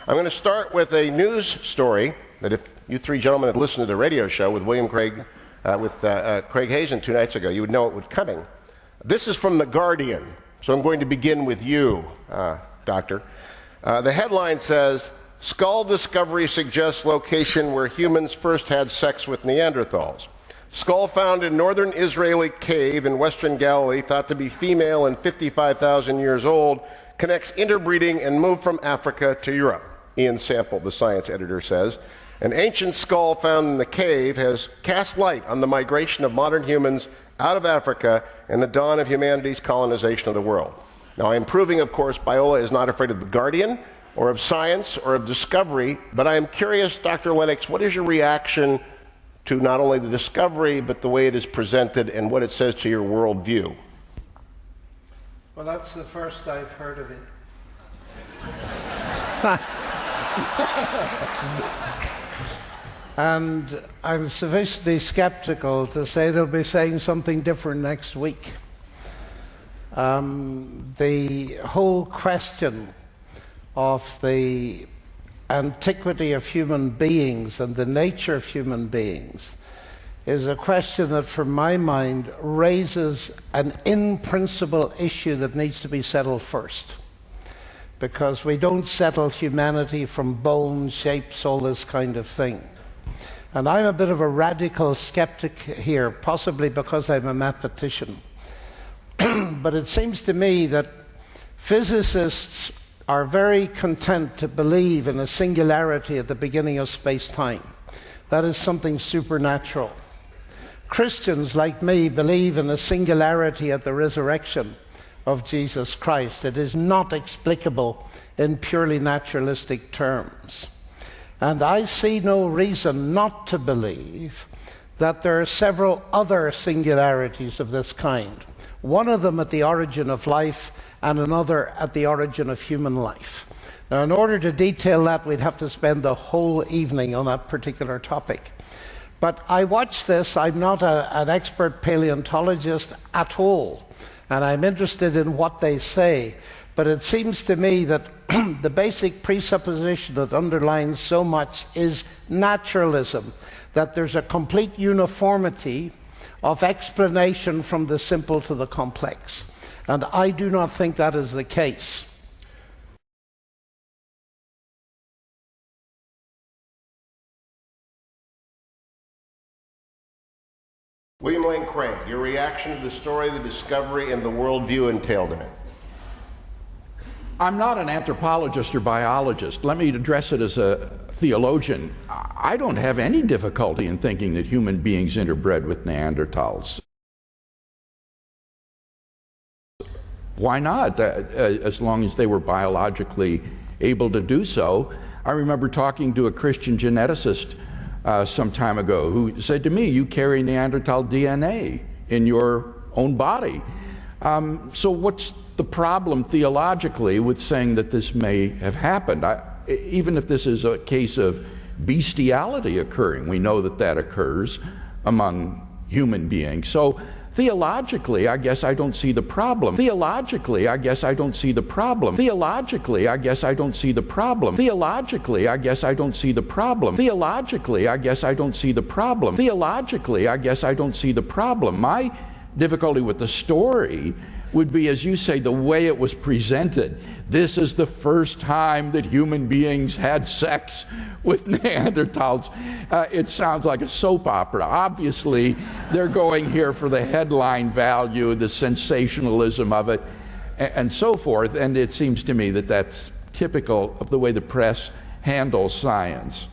I'm going to start with a news story that if you three gentlemen had listened to the radio show with Craig Hazen 2 nights ago, you would know it was coming. This is from The Guardian, so I'm going to begin with you, Doctor. The headline says, "Skull discovery suggests location where humans first had sex with Neanderthals." Skull found in northern Israeli cave in western Galilee, thought to be female and 55,000 years old, connects interbreeding and moved from Africa to Europe. Ian Sample, the science editor, says. An ancient skull found in the cave has cast light on the migration of modern humans out of Africa and the dawn of humanity's colonization of the world. Now, I am proving, of course, Biola is not afraid of The Guardian or of science or of discovery, but I am curious, Dr. Lennox, what is your reaction to not only the discovery, but the way it is presented and what it says to your worldview? Well, that's the first I've heard of it. And I'm sufficiently skeptical to say they'll be saying something different next week. The whole question of the antiquity of human beings and the nature of human beings is a question that, from my mind, raises an in-principle issue that needs to be settled first. Because we don't settle humanity from bones, shapes, all this kind of thing. And I'm a bit of a radical skeptic here, possibly because I'm a mathematician. But it seems to me that physicists are very content to believe in a singularity at the beginning of space-time. That is something supernatural. Christians, like me, believe in a singularity at the resurrection of Jesus Christ. It is not explicable in purely naturalistic terms. And I see no reason not to believe that there are several other singularities of this kind. One of them at the origin of life, and another at the origin of human life. Now, in order to detail that, we'd have to spend the whole evening on that particular topic. But I watch this. I'm not an expert paleontologist at all, and I'm interested in what they say. But it seems to me that the basic presupposition that underlines so much is naturalism, that there's a complete uniformity of explanation from the simple to the complex. And I do not think that is the case. William Lane Craig, your reaction to the story, the discovery, and the worldview entailed in it. I'm not an anthropologist or biologist. Let me address it as a theologian. I don't have any difficulty in thinking that human beings interbred with Neanderthals. Why not? As long as they were biologically able to do so. I remember talking to a Christian geneticist some time ago who said to me, "You carry Neanderthal DNA in your own body." So what's the problem theologically with saying that this may have happened? Even if this is a case of bestiality occurring, we know that that occurs among human beings. So theologically, I guess I don't see the problem. Theologically, I guess I don't see the problem. Theologically, I guess I don't see the problem. Theologically, I guess I don't see the problem. Theologically, I guess I don't see the problem. Theologically, I guess I don't see the problem. My difficulty with the story would be, as you say, the way it was presented. This is the first time that human beings had sex with Neanderthals. It sounds like a soap opera. Obviously, they're going here for the headline value, the sensationalism of it, and so forth. And it seems to me that that's typical of the way the press handles science.